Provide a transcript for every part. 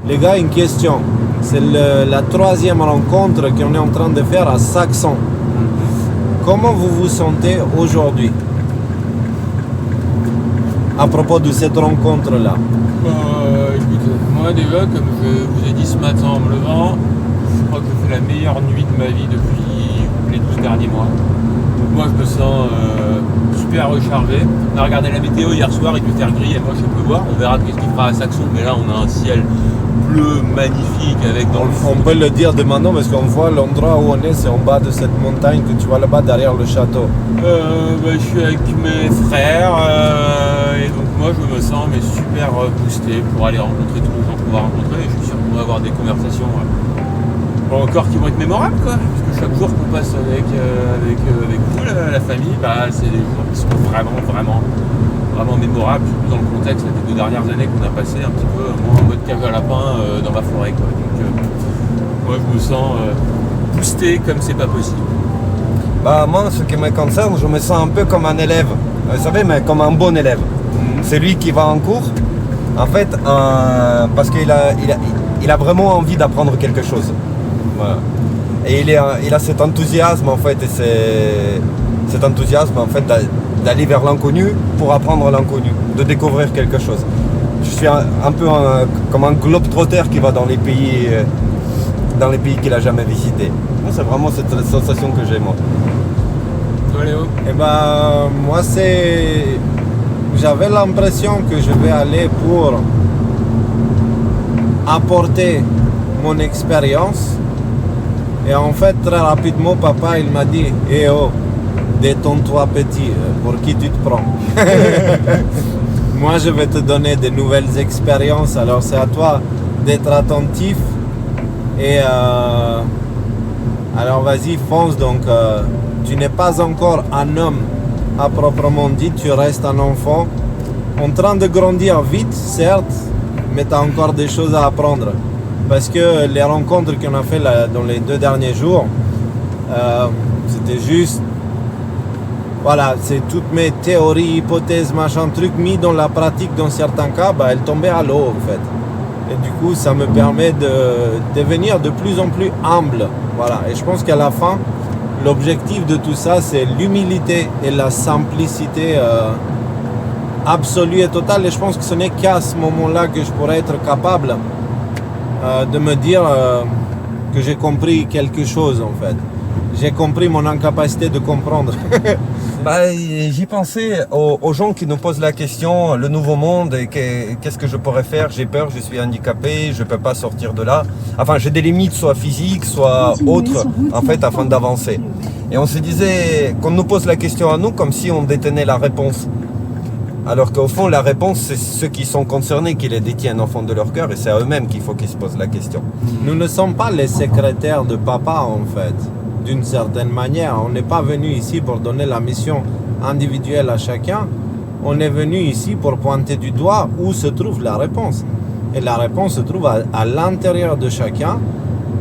Les gars, une question. C'est la troisième rencontre qu'on est en train de faire à Saxon. Comment vous vous sentez aujourd'hui à propos de cette rencontre-là? Écoute, moi déjà, comme je vous ai dit ce matin en me levant, je crois que j'ai fait la meilleure nuit de ma vie depuis les 12 derniers mois. Donc moi je me sens super rechargé. On a regardé la météo hier soir, il devait faire gris et moi je peux voir. On verra qu'est-ce qu'il fera à Saxon, mais là on a un ciel bleu magnifique avec dans le fond. On peut le dire de maintenant parce qu'on voit l'endroit où on est, c'est en bas de cette montagne que tu vois là-bas derrière le château. Je suis avec mes frères et donc moi je me sens super boosté pour aller rencontrer tous les gens qu'on va rencontrer. Et je suis sûr qu'on va avoir des conversations encore qui vont être mémorables quoi. Parce que chaque jour qu'on passe avec vous, la famille, c'est des jours qui sont vraiment mémorables, surtout dans le contexte des 2 dernières années qu'on a passé un petit peu moi, en mode cage à lapin dans ma forêt quoi. Donc moi je me sens boosté comme c'est pas possible. Moi, ce qui me concerne, je me sens un peu comme un élève. Vous savez, mais comme un bon élève. C'est lui qui va en cours, en fait, parce qu'il a vraiment envie d'apprendre quelque chose. Voilà. Et il a cet enthousiasme, en fait, d'aller vers l'inconnu pour apprendre l'inconnu, de découvrir quelque chose. Je suis un peu comme un globe-trotter qui va dans les pays qu'il n'a jamais visités. C'est vraiment cette sensation que j'ai, moi. Toi, Léo? Moi, j'avais l'impression que je vais aller pour apporter mon expérience. Et en fait, très rapidement, papa, il m'a dit « Eh oh, détends-toi petit, pour qui tu te prends ?» Moi, je vais te donner de nouvelles expériences, alors c'est à toi d'être attentif. Et alors vas-y, fonce. Donc, tu n'es pas encore un homme à proprement dit, tu restes un enfant en train de grandir vite, certes, mais tu as encore des choses à apprendre. Parce que les rencontres qu'on a fait dans les 2 derniers jours, c'était juste, voilà, c'est toutes mes théories, hypothèses, machin, trucs mis dans la pratique dans certains cas, elles tombaient à l'eau en fait. Et du coup, ça me permet de devenir de plus en plus humble. Voilà. Et je pense qu'à la fin, l'objectif de tout ça, c'est l'humilité et la simplicité absolue et totale. Et je pense que ce n'est qu'à ce moment-là que je pourrais être capable de me dire que j'ai compris quelque chose en fait. J'ai compris mon incapacité de comprendre. J'y pensais aux gens qui nous posent la question, le nouveau monde, et qu'est-ce que je pourrais faire? J'ai peur, je suis handicapé, je ne peux pas sortir de là. Enfin, j'ai des limites, soit physiques, soit autres, en fait, afin d'avancer. Et on se disait qu'on nous pose la question à nous comme si on détenait la réponse. Alors qu'au fond, la réponse, c'est ceux qui sont concernés qui les détiennent au fond de leur cœur, et c'est à eux-mêmes qu'il faut qu'ils se posent la question. Nous ne sommes pas les secrétaires de papa, en fait. D'une certaine manière, on n'est pas venu ici pour donner la mission individuelle à chacun. On est venu ici pour pointer du doigt où se trouve la réponse. Et la réponse se trouve à l'intérieur de chacun,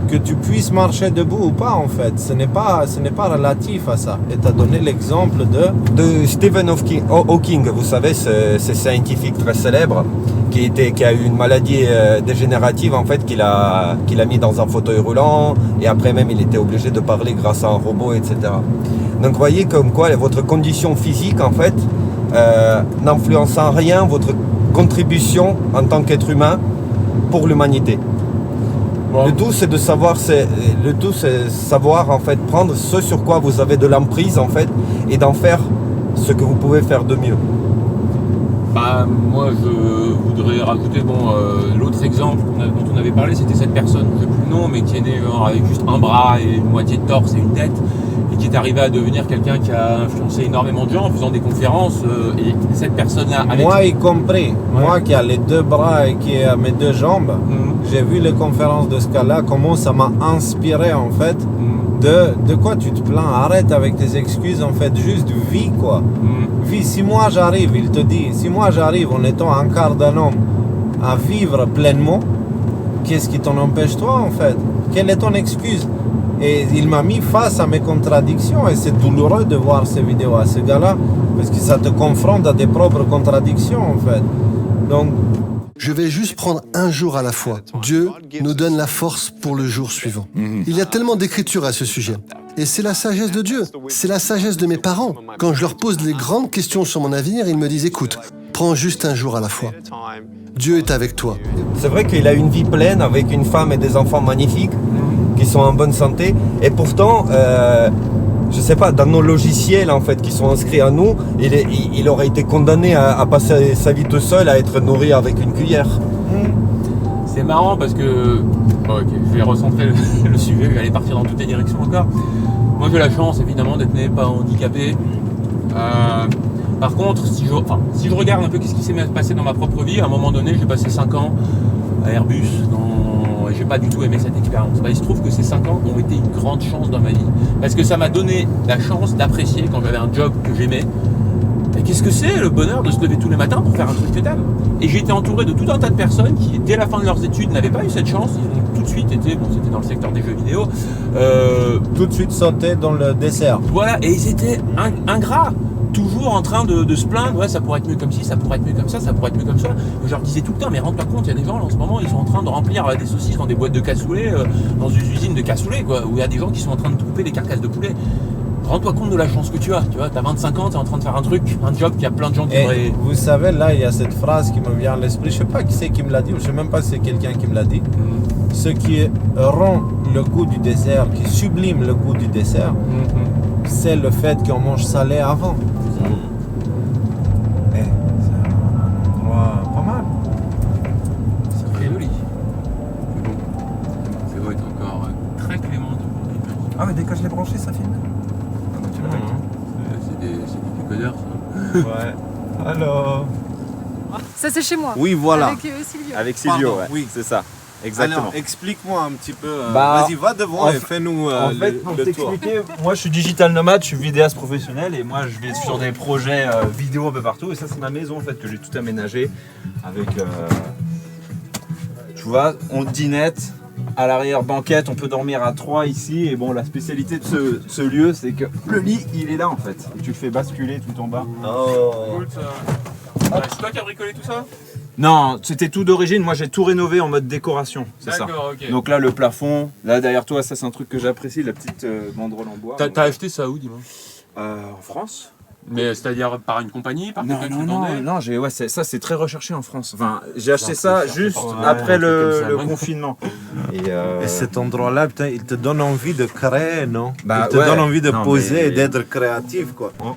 que tu puisses marcher debout ou pas en fait. Ce n'est pas relatif à ça. Et tu as donné l'exemple de Stephen Hawking, vous savez, ce scientifique très célèbre qui a eu une maladie dégénérative en fait, qu'il a mis dans un fauteuil roulant, et après même il était obligé de parler grâce à un robot, etc. Donc vous voyez comme quoi votre condition physique en fait n'influence en rien votre contribution en tant qu'être humain pour l'humanité. Le tout c'est de savoir, en fait prendre ce sur quoi vous avez de l'emprise en fait, et d'en faire ce que vous pouvez faire de mieux. Moi je voudrais rajouter l'autre exemple dont on avait parlé, c'était cette personne, je ne sais plus le nom, mais qui est née avec juste un bras et une moitié de torse et une tête, et qui est arrivé à devenir quelqu'un qui a influencé énormément de gens en faisant des conférences, et cette personne-là... Moi y compris, moi qui a les 2 bras et qui a mes 2 jambes, j'ai vu les conférences de ce cas-là, comment ça m'a inspiré en fait, de quoi tu te plains, arrête avec tes excuses en fait, juste vis quoi. Vis, si moi j'arrive, il te dit, si moi j'arrive en étant un quart d'un homme à vivre pleinement, qu'est-ce qui t'en empêche toi en fait? Quelle est ton excuse? Et il m'a mis face à mes contradictions, et c'est douloureux de voir ces vidéos à ce gars-là, parce que ça te confronte à tes propres contradictions en fait. Donc Je vais juste prendre un jour à la fois. Dieu nous donne la force pour le jour suivant. Il y a tellement d'écriture à ce sujet. Et c'est la sagesse de Dieu. C'est la sagesse de mes parents. Quand je leur pose les grandes questions sur mon avenir, ils me disent, écoute, prends juste un jour à la fois. Dieu est avec toi. C'est vrai qu'il a une vie pleine avec une femme et des enfants magnifiques qui sont en bonne santé. Et pourtant, je sais pas, dans nos logiciels en fait qui sont inscrits à nous, il aurait été condamné à passer sa vie tout seul, à être nourri avec une cuillère. C'est marrant parce que... Bon, ok, je vais recentrer le sujet, je vais aller partir dans toutes les directions encore. Moi j'ai la chance évidemment d'être né pas handicapé. Par contre, si je regarde un peu ce qui s'est passé dans ma propre vie, à un moment donné j'ai passé 5 ans à Airbus, et j'ai pas du tout aimé cette expérience. Il se trouve que ces 5 ans ont été une grande chance dans ma vie. Parce que ça m'a donné la chance d'apprécier quand j'avais un job que j'aimais. Et qu'est-ce que c'est le bonheur de se lever tous les matins pour faire un truc que t'aimes. Et j'ai été entouré de tout un tas de personnes qui, dès la fin de leurs études, n'avaient pas eu cette chance. Ils ont tout de suite été, c'était dans le secteur des jeux vidéo. Tout de suite sauté dans le dessert. Voilà, et ils étaient ingrats. Toujours en train de se plaindre, ouais, ça pourrait être mieux comme ci, ça pourrait être mieux comme ça pourrait être mieux comme ça. Et je leur disais tout le temps, mais rends-toi compte, il y a des gens là, en ce moment, ils sont en train de remplir des saucisses dans des boîtes de cassoulet, dans une usine de cassoulet, quoi, où il y a des gens qui sont en train de couper des carcasses de poulet. Rends-toi compte de la chance que tu as, t'as 25 ans, t'es en train de faire un truc, un job qu'il y a plein de gens qui auraient... Vous savez, là, il y a cette phrase qui me vient à l'esprit, je sais pas qui c'est qui me l'a dit, ou je sais même pas si c'est quelqu'un qui me l'a dit. Ce qui rend le goût du dessert, qui sublime le goût du dessert, c'est le fait qu'on mange salé avant. C'est un endroit pas mal. C'est très joli. C'est bon. C'est beau, est encore très clément aujourd'hui. Ah mais dès que je l'ai branché, ça filme. Ah non, tu l'as C'est des décodeurs, ça. Ouais. Alors. Ça c'est chez moi. Oui, voilà. Avec Silvio. Avec Silvio, Pardon, ouais. oui. C'est ça. Exactement. Alors, explique-moi un petit peu. Bah, vas-y, va devant et fais-nous En fait, pour le tour. t'expliquer, moi je suis digital nomade, je suis vidéaste professionnel et moi je vais sur des projets vidéo un peu partout. Et ça, c'est ma maison en fait que j'ai tout aménagé avec. Tu vois, on dinette. À l'arrière banquette, on peut dormir à 3 ici. Et bon, la spécialité de ce lieu, c'est que le lit, il est là en fait. Et tu le fais basculer tout en bas. Oh. Cool, ça. C'est toi qui as bricolé tout ça? Non, c'était tout d'origine. Moi, j'ai tout rénové en mode décoration. C'est ça. D'accord, ok. Donc là, le plafond. Là, derrière toi, ça, c'est un truc que j'apprécie, la petite banderole en bois. T'as acheté ça où, dis-moi? En France. Mais c'est-à-dire par une compagnie, par quelqu'un qui vendait? non, ça c'est très recherché en France. Enfin, j'ai acheté ça juste après le confinement. Et cet endroit-là, putain, il te donne envie de créer, non? Bah, il te ouais. donne envie de Non, poser mais- et d'être créatif, quoi. Wow,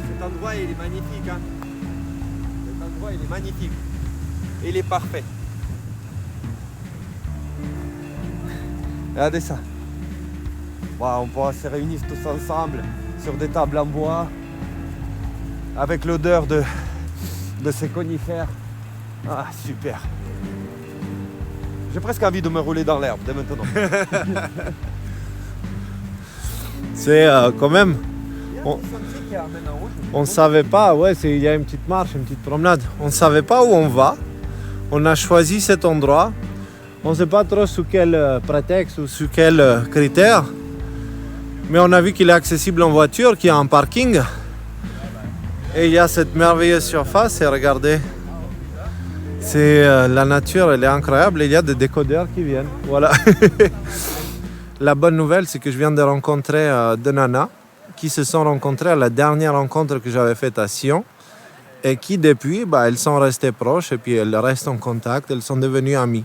cet endroit il est magnifique. Hein. Cet endroit il est magnifique. Et il est parfait. Regardez ça. Wow, on pourra se réunir tous ensemble sur des tables en bois avec l'odeur de ces conifères. Ah, super. J'ai presque envie de me rouler dans l'herbe dès maintenant. C'est quand même. On savait pas, ouais, il y a une petite marche, une petite promenade. On savait pas où on va. On a choisi cet endroit. On ne sait pas trop sous quel prétexte ou sous quel critère. Mais on a vu qu'il est accessible en voiture, qu'il y a un parking. Et il y a cette merveilleuse surface. Et regardez, c'est la nature, elle est incroyable. Et il y a des décodeurs qui viennent. Voilà. La bonne nouvelle, c'est que je viens de rencontrer deux nanas qui se sont rencontrées à la dernière rencontre que j'avais faite à Sion et qui depuis, elles sont restées proches et puis elles restent en contact, elles sont devenues amies.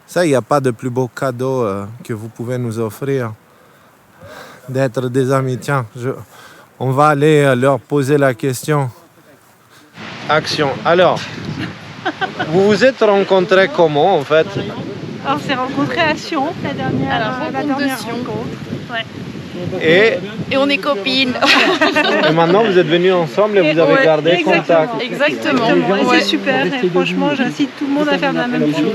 Ça, il n'y a pas de plus beau cadeau que vous pouvez nous offrir d'être des amis. Tiens, on va aller leur poser la question. Action. Alors, vous vous êtes rencontrés comment en fait? Alors, on s'est rencontrés à Sion, la dernière Sion. rencontre. Ouais. Et Et on est copines. maintenant, vous êtes venus ensemble et vous avez gardé contact. Exactement. Et c'est super. Et franchement, j'incite tout le monde à faire la même chose.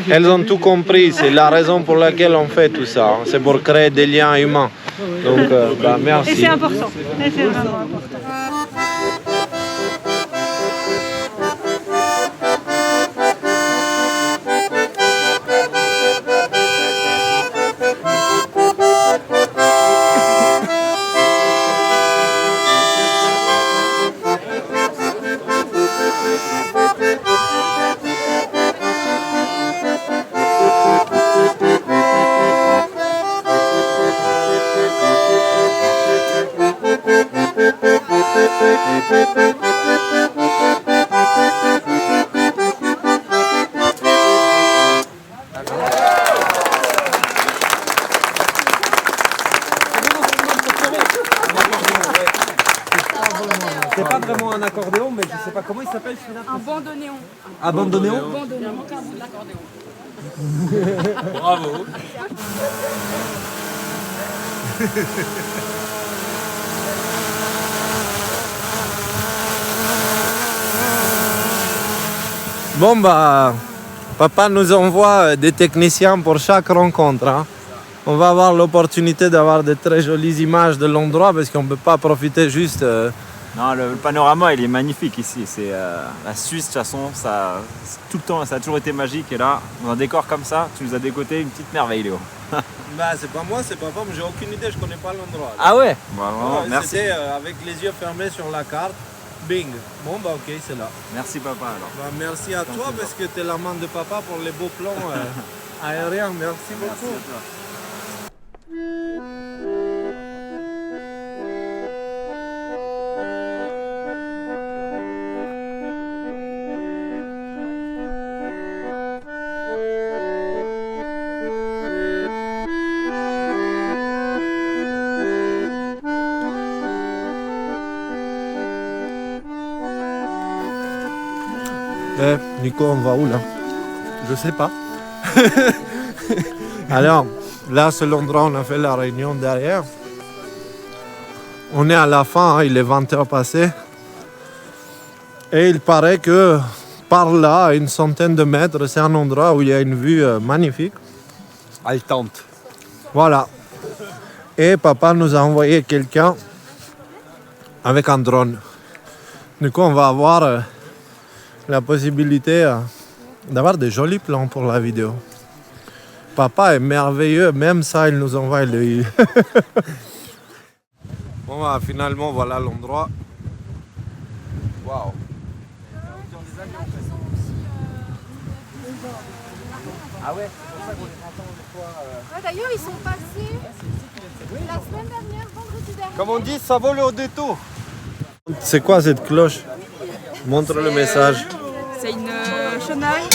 Elles ont tout compris, c'est la raison pour laquelle on fait tout ça. Hein. C'est pour créer des liens humains. Donc, merci. Et c'est important. Et c'est vraiment important. C'est pas vraiment un accordéon, mais je sais pas comment il s'appelle celui-là. Un bandoneon. Abandonnéon. Bandoneon. Bravo. Bon bah, papa nous envoie des techniciens pour chaque rencontre. Hein. On va avoir l'opportunité d'avoir de très jolies images de l'endroit parce qu'on ne peut pas profiter juste... Non, le panorama il est magnifique ici. C'est la Suisse de toute façon, tout le temps, ça a toujours été magique. Et là, dans un décor comme ça, tu nous as décoté une petite merveille, Léo. Bah c'est pas moi, c'est papa, mais j'ai aucune idée, je connais pas l'endroit. Ah ouais, bon, Ouais, merci. C'était avec les yeux fermés sur la carte. Bing. Bon bah ok, c'est là. Merci papa alors. Bah, merci à toi parce que tu es la main de papa pour les beaux plans aériens. Merci beaucoup. Merci à toi. Nico, on va où là? Je sais pas. Alors, là c'est l'endroit où on a fait la réunion derrière. On est à la fin, hein, il est 20h passé. Et il paraît que par là, à une centaine de mètres, c'est un endroit où il y a une vue magnifique. Haletante. Voilà. Et papa nous a envoyé quelqu'un avec un drone. Du coup, on va avoir la possibilité d'avoir des jolis plans pour la vidéo. Papa est merveilleux, même ça, il nous envoie le... Bon, bah, finalement, voilà l'endroit. Waouh. Ah ouais, c'est pour ça qu'on les entend des fois. D'ailleurs, ils sont passés la semaine dernière, vendredi dernier. Comme on dit, ça vaut le détour. C'est quoi cette cloche? Montre le message. C'est une chenille.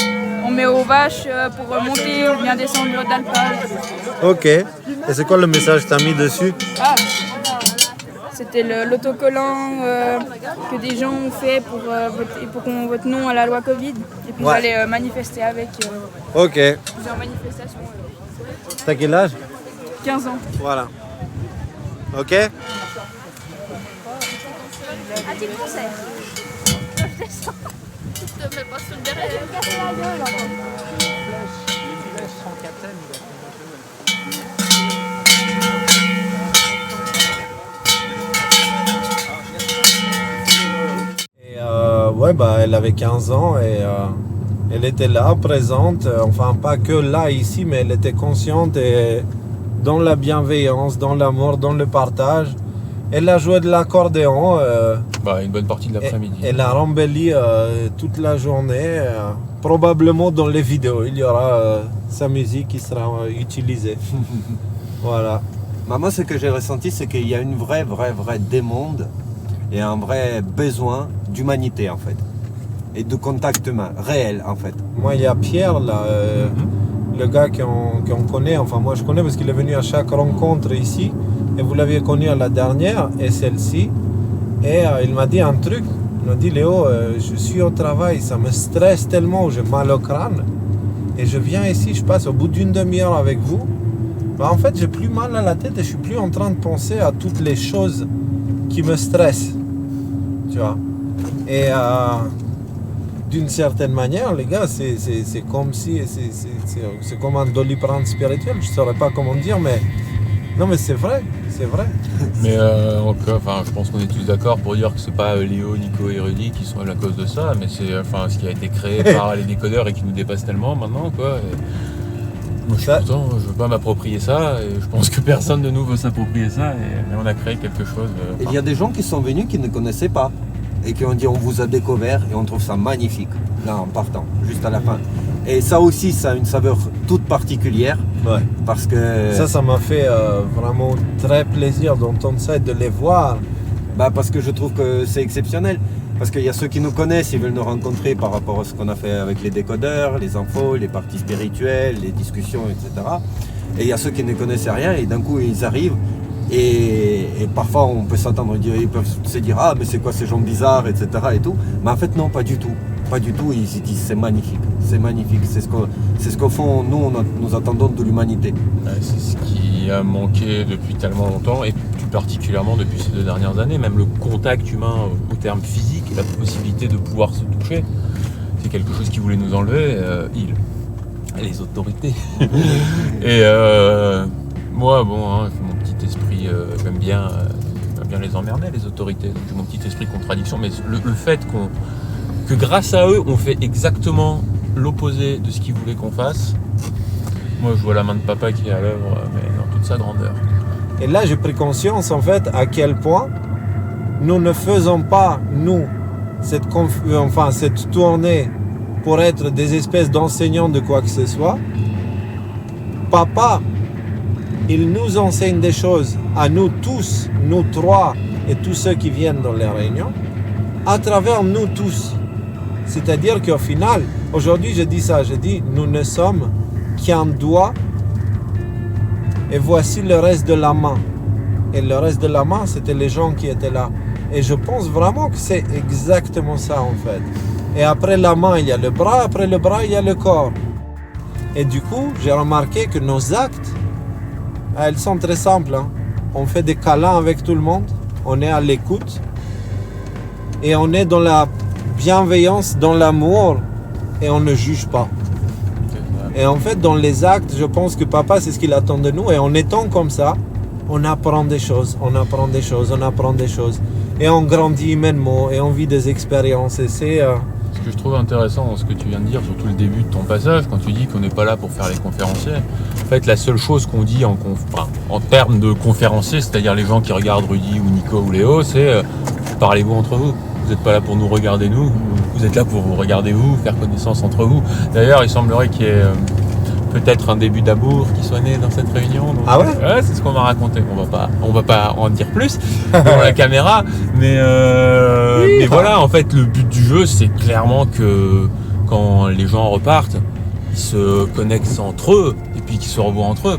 On met aux vaches pour monter ou bien descendre d'alpage. Ok. Et c'est quoi le message que tu as mis dessus? Ah, c'était l'autocollant que des gens ont fait pour qu'on vote non à la loi Covid. Et puis Ouais. on allait manifester avec Ok. plusieurs manifestations. T'as quel âge? 15 ans. Voilà. Ok. Un petit concert. Je te mets pas sur le derrière. Et ouais, bah, elle avait 15 ans et elle était là, présente, enfin pas que là, ici, mais elle était consciente et dans la bienveillance, dans l'amour, dans le partage. Elle a joué de l'accordéon. Une bonne partie de l'après-midi. Elle a rembelli toute la journée. Probablement dans les vidéos, il y aura sa musique qui sera utilisée. Voilà. Moi, ce que j'ai ressenti, c'est qu'il y a une vraie demande et un vrai besoin d'humanité, en fait. Et de contact humain, réel, en fait. Moi, il y a Pierre, là, le gars qu'on connaît. Enfin, moi, je connais parce qu'il est venu à chaque rencontre ici. Et vous l'aviez connu à la dernière et celle-ci. Et il m'a dit un truc. Il m'a dit, Léo, je suis au travail, ça me stresse tellement, j'ai mal au crâne. Et je viens ici, je passe au bout d'une demi-heure avec vous. Bah, en fait, j'ai plus mal à la tête et je suis plus en train de penser à toutes les choses qui me stressent. Tu vois. Et d'une certaine manière, les gars, c'est comme si... C'est comme un doliprane spirituel, je ne saurais pas comment dire, mais... Non, mais c'est vrai, c'est vrai. Mais je pense qu'on est tous d'accord pour dire que c'est pas Léo, Nico et Rudy qui sont à la cause de ça, mais c'est ce qui a été créé par les décodeurs et qui nous dépasse tellement maintenant, quoi. Et moi, je suis content, je veux pas m'approprier ça, et je pense que personne de nous veut s'approprier ça, et on a créé quelque chose. Il y a des gens qui sont venus qui ne connaissaient pas et qui ont dit on vous a découvert et on trouve ça magnifique, là en partant, juste à la fin. Et ça aussi, ça a une saveur toute particulière. Ouais. Parce que... Ça m'a fait vraiment très plaisir d'entendre ça et de les voir. Parce que je trouve que c'est exceptionnel. Parce qu'il y a ceux qui nous connaissent, ils veulent nous rencontrer par rapport à ce qu'on a fait avec les décodeurs, les infos, les parties spirituelles, les discussions, etc. Et il y a ceux qui ne connaissent rien et d'un coup ils arrivent et parfois on peut s'attendre, ils peuvent se dire ah mais c'est quoi ces gens bizarres, etc. et tout. Mais en fait non, pas du tout. Pas du tout, ils disent c'est magnifique, c'est ce qu'au fond nous attendons de l'humanité. C'est ce qui a manqué depuis tellement longtemps et plus particulièrement depuis ces 2 dernières années, même le contact humain au terme physique, la possibilité de pouvoir se toucher, c'est quelque chose qui voulait nous enlever, les autorités. Et moi mon petit esprit, j'aime bien les emmerder les autorités, donc j'ai mon petit esprit de contradiction, mais le fait que grâce à eux, on fait exactement l'opposé de ce qu'ils voulaient qu'on fasse. Moi, je vois la main de papa qui est à l'œuvre, mais dans toute sa grandeur. Et là, j'ai pris conscience, en fait, à quel point nous ne faisons pas, nous, cette tournée pour être des espèces d'enseignants de quoi que ce soit. Papa, il nous enseigne des choses à nous tous, nous 3 et tous ceux qui viennent dans les réunions, à travers nous tous. C'est-à-dire qu'au final, aujourd'hui je dis nous ne sommes qu'un doigt et voici le reste de la main. Et le reste de la main, c'était les gens qui étaient là. Et je pense vraiment que c'est exactement ça en fait. Et après la main, il y a le bras, après le bras, il y a le corps. Et du coup, j'ai remarqué que nos actes, elles sont très simples. On fait des câlins avec tout le monde, on est à l'écoute et on est dans la bienveillance, dans l'amour et on ne juge pas. Et en fait, dans les actes, je pense que papa, c'est ce qu'il attend de nous. Et en étant comme ça, on apprend des choses, on apprend des choses. Et on grandit humainement et on vit des expériences. Et c'est... Ce que je trouve intéressant dans ce que tu viens de dire, surtout le début de ton passage, quand tu dis qu'on n'est pas là pour faire les conférenciers. En fait, la seule chose qu'on dit en termes de conférenciers, c'est-à-dire les gens qui regardent Rudy ou Nico ou Léo, c'est parlez-vous entre vous. Vous n'êtes pas là pour nous regarder nous, vous êtes là pour vous regarder vous, faire connaissance entre vous. D'ailleurs, il semblerait qu'il y ait peut-être un début d'amour qui soit né dans cette réunion. Donc, ah ouais, c'est ce qu'on m'a raconté. On va pas en dire plus devant la caméra, mais voilà, en fait, le but du jeu, c'est clairement que quand les gens repartent, ils se connectent entre eux et puis qu'ils se revoient entre eux.